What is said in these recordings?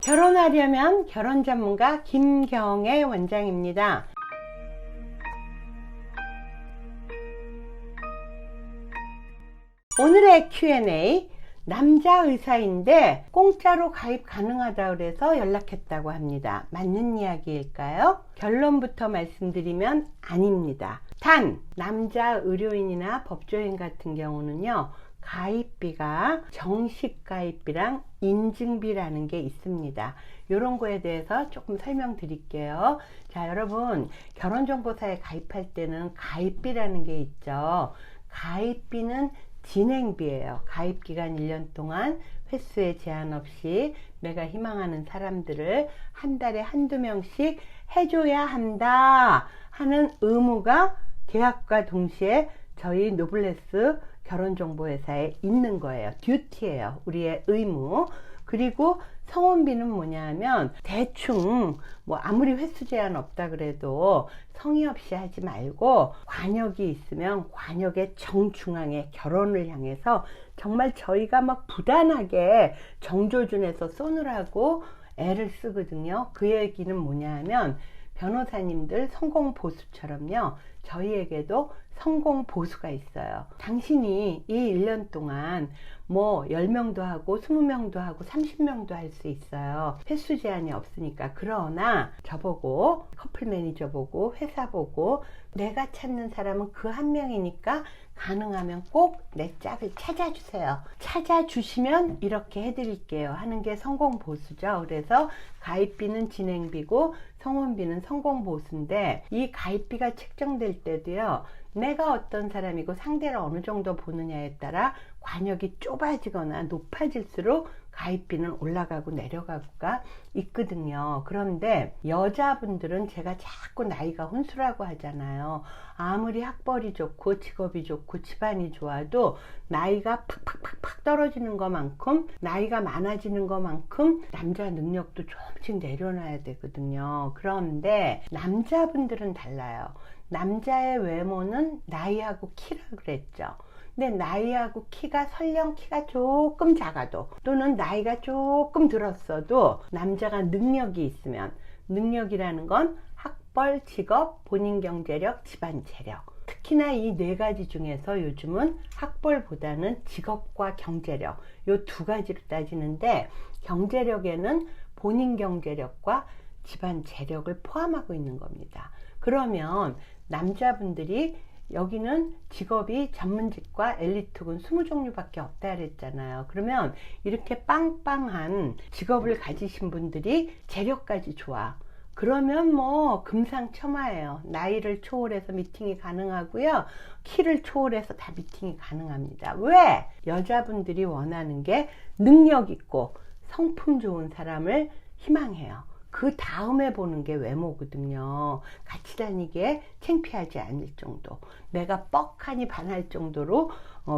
결혼하려면 결혼 전문가 김경애 원장입니다. 오늘의 Q&A, 남자 의사인데 공짜로 가입 가능하다 그래서 연락했다고 합니다. 맞는 이야기일까요? 결론부터 말씀드리면 아닙니다. 단 남자 의료인이나 법조인 같은 경우는요, 가입비가 정식 가입비랑 인증비라는 게 있습니다. 이런 거에 대해서 조금 설명드릴게요. 자, 여러분, 결혼정보사에 가입할 때는 가입비라는 게 있죠. 가입비는 진행비예요. 가입기간 1년 동안 횟수에 제한 없이 내가 희망하는 사람들을 한 달에 한두 명씩 해줘야 한다 하는 의무가 계약과 동시에 저희 노블레스 결혼정보회사에 있는 거예요. 듀티예요. 우리의 의무. 그리고 성원비는 뭐냐 하면 대충 뭐 아무리 횟수 제한 없다 그래도 성의 없이 하지 말고 관역이 있으면 관역의 정중앙에 결혼을 향해서 정말 저희가 막 부단하게 정조준에서 쏘느라고 애를 쓰거든요. 그 얘기는 뭐냐 하면 변호사님들 성공보수처럼요, 저희에게도 성공보수가 있어요. 당신이 이 1년 동안 뭐 10명도 하고 20명도 하고 30명도 할 수 있어요. 횟수 제한이 없으니까. 그러나 저보고, 커플 매니저 보고, 회사 보고, 내가 찾는 사람은 그 한 명이니까 가능하면 꼭 내 짝을 찾아주세요. 찾아주시면 이렇게 해드릴게요 하는 게 성공보수죠. 그래서 가입비는 진행비고 성원비는 성공보수인데, 이 가입비가 책정될 때도요, 내가 어떤 사람이고 상대를 어느 정도 보느냐에 따라 관역이 좁아지거나 높아질수록 가입비는 올라가고 내려가고가 있거든요. 그런데 여자분들은 제가 자꾸 나이가 혼수라고 하잖아요. 아무리 학벌이 좋고 직업이 좋고 집안이 좋아도 나이가 팍팍팍팍 떨어지는 것만큼, 나이가 많아지는 것만큼 남자 능력도 조금씩 내려놔야 되거든요. 그런데 남자분들은 달라요. 남자의 외모는 나이하고 키라 그랬죠. 근데 나이하고 키가 설령 키가 조금 작아도, 또는 나이가 조금 들었어도 남자가 능력이 있으면, 능력이라는 건 학벌, 직업, 본인 경제력, 집안 재력, 특히나 이 네 가지 중에서 요즘은 학벌보다는 직업과 경제력, 요 두 가지로 따지는데, 경제력에는 본인 경제력과 집안 재력을 포함하고 있는 겁니다. 그러면 남자분들이, 여기는 직업이 전문직과 엘리트군 20종류밖에 없다 그랬잖아요. 그러면 이렇게 빵빵한 직업을 가지신 분들이 재력까지 좋아. 그러면 뭐 금상첨화예요. 나이를 초월해서 미팅이 가능하고요, 키를 초월해서 다 미팅이 가능합니다. 왜? 여자분들이 원하는 게 능력 있고 성품 좋은 사람을 희망해요. 그 다음에 보는 게 외모거든요. 같이 다니기에 창피하지 않을 정도, 내가 뻑하니 반할 정도로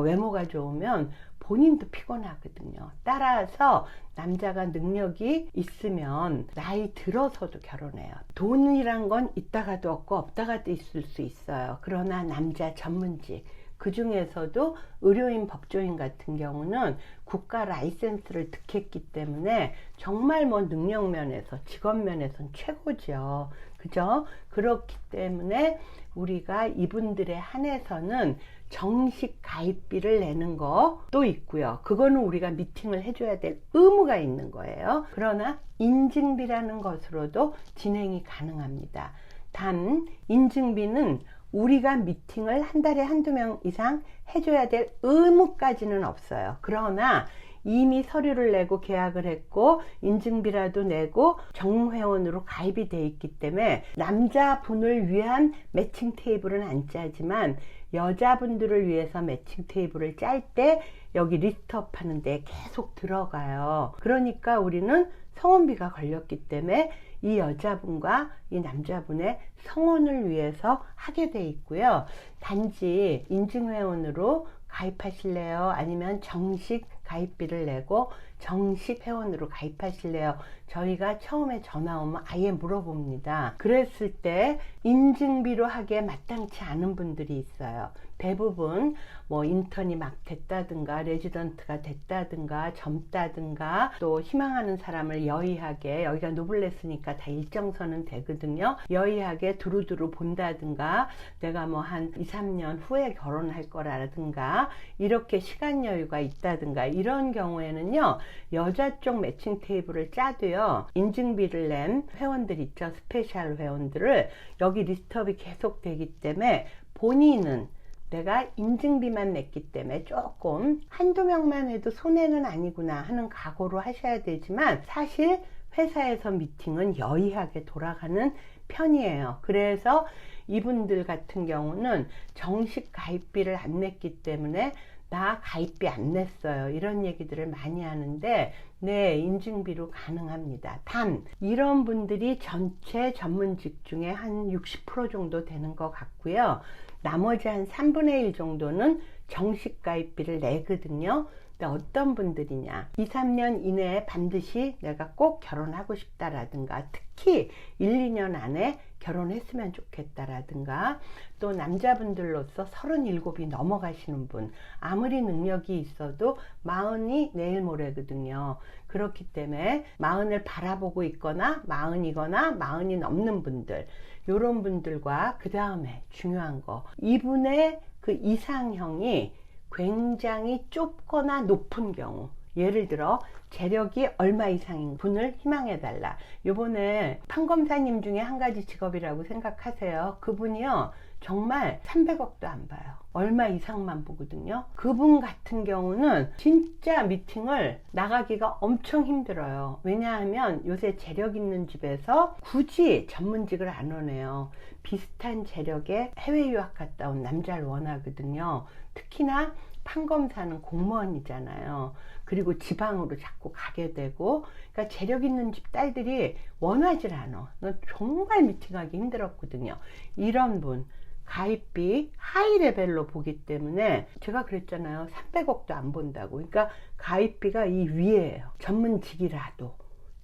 외모가 좋으면 본인도 피곤하거든요. 따라서 남자가 능력이 있으면 나이 들어서도 결혼해요. 돈이란 건 있다가도 없고 없다가도 있을 수 있어요. 그러나 남자 전문직, 그 중에서도 의료인, 법조인 같은 경우는 국가 라이센스를 득했기 때문에 정말 뭐 능력 면에서, 직업 면에서는 최고죠. 그죠? 그렇기 때문에 우리가 이분들에 한해서는 정식 가입비를 내는 것도 있고요. 그거는 우리가 미팅을 해줘야 될 의무가 있는 거예요. 그러나 인증비라는 것으로도 진행이 가능합니다. 단 인증비는 우리가 미팅을 한 달에 한두 명 이상 해줘야 될 의무까지는 없어요. 그러나 이미 서류를 내고 계약을 했고 인증비라도 내고 정회원으로 가입이 돼 있기 때문에 남자분을 위한 매칭 테이블은 안 짜지만 여자분들을 위해서 매칭 테이블을 짤 때 여기 리스트업 하는데 계속 들어가요. 그러니까 우리는 성원비가 걸렸기 때문에 이 여자분과 이 남자분의 성혼을 위해서 하게 돼 있고요. 단지 인증회원으로 가입하실래요? 아니면 정식 가입비를 내고 정식 회원으로 가입하실래요? 저희가 처음에 전화 오면 아예 물어봅니다. 그랬을 때 인증비로 하기에 마땅치 않은 분들이 있어요. 대부분 뭐 인턴이 막 됐다든가 레지던트가 됐다든가 젊다든가 또 희망하는 사람을 여의하게, 여기가 노블레스니까 다 일정선은 되거든요. 여의하게 두루두루 본다든가 내가 뭐 한 2, 3년 후에 결혼할 거라든가 이렇게 시간 여유가 있다든가 이런 경우에는요, 여자 쪽 매칭 테이블을 짜도요, 인증비를 낸 회원들 있죠, 스페셜 회원들을 여기 리스트업이 계속 되기 때문에 본인은 내가 인증비만 냈기 때문에 조금 한두 명만 해도 손해는 아니구나 하는 각오로 하셔야 되지만, 사실 회사에서 미팅은 여의하게 돌아가는 편이에요. 그래서 이분들 같은 경우는 정식 가입비를 안 냈기 때문에 나 가입비 안 냈어요 이런 얘기들을 많이 하는데, 네, 인증비로 가능합니다. 단 이런 분들이 전체 전문직 중에 한 60% 정도 되는 것 같고요. 나머지 한 3분의 1 정도는 정식 가입비를 내거든요. 근데 어떤 분들이냐, 2, 3년 이내에 반드시 내가 꼭 결혼하고 싶다라든가, 특히 1, 2년 안에 결혼했으면 좋겠다라든가, 또 남자분들로서 37이 넘어가시는 분, 아무리 능력이 있어도 40이 내일 모레거든요. 그렇기 때문에 40을 바라보고 있거나 40이거나 40이 넘는 분들, 요런 분들과 그 다음에 중요한 거, 이분의 그 이상형이 굉장히 좁거나 높은 경우, 예를 들어 재력이 얼마 이상인 분을 희망해 달라. 요번에 판검사님 중에 한 가지 직업이라고 생각하세요. 그분이요 정말 300억도 안 봐요. 얼마 이상만 보거든요. 그분 같은 경우는 진짜 미팅을 나가기가 엄청 힘들어요. 왜냐하면 요새 재력 있는 집에서 굳이 전문직을 안 오네요. 비슷한 재력에 해외 유학 갔다 온 남자를 원하거든요. 특히나 판검사는 공무원이잖아요. 그리고 지방으로 자꾸 가게 되고, 그러니까 재력 있는 집 딸들이 원하질 않아. 정말 미팅하기 힘들었거든요. 이런 분 가입비 하이 레벨로 보기 때문에 제가 그랬잖아요. 300억도 안 본다고. 그러니까 가입비가 이 위에요. 전문직이라도.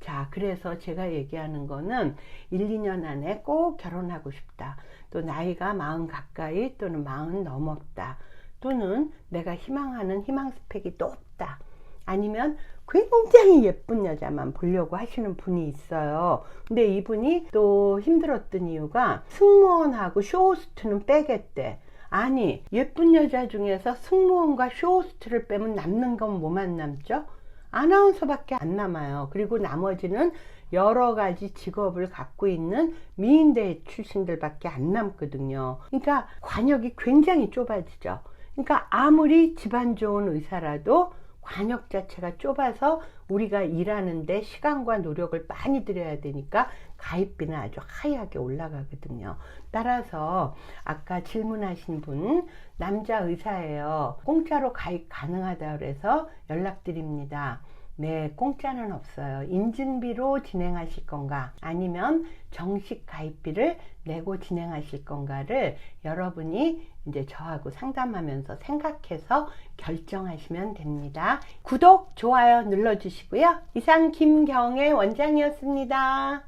자, 그래서 제가 얘기하는 거는 1, 2년 안에 꼭 결혼하고 싶다. 또 나이가 40 가까이 또는 40 넘었다. 또는 내가 희망하는 희망 스펙이 높다. 아니면 굉장히 예쁜 여자만 보려고 하시는 분이 있어요. 근데 이분이 또 힘들었던 이유가 승무원하고 쇼호스트는 빼겠대. 아니, 예쁜 여자 중에서 승무원과 쇼호스트를 빼면 남는 건 뭐만 남죠? 아나운서밖에 안 남아요. 그리고 나머지는 여러 가지 직업을 갖고 있는 미인대 출신들밖에 안 남거든요. 그러니까 관역이 굉장히 좁아지죠. 그러니까 아무리 집안 좋은 의사라도 관역 자체가 좁아서 우리가 일하는데 시간과 노력을 많이 들여야 되니까 가입비는 아주 하이하게 올라가거든요. 따라서 아까 질문하신 분, 남자 의사예요. 공짜로 가입 가능하다 그래서 연락드립니다. 네, 공짜는 없어요. 인증비로 진행하실 건가 아니면 정식 가입비를 내고 진행하실 건가를 여러분이 이제 저하고 상담하면서 생각해서 결정하시면 됩니다. 구독, 좋아요 눌러주시고요. 이상 김경애 원장이었습니다.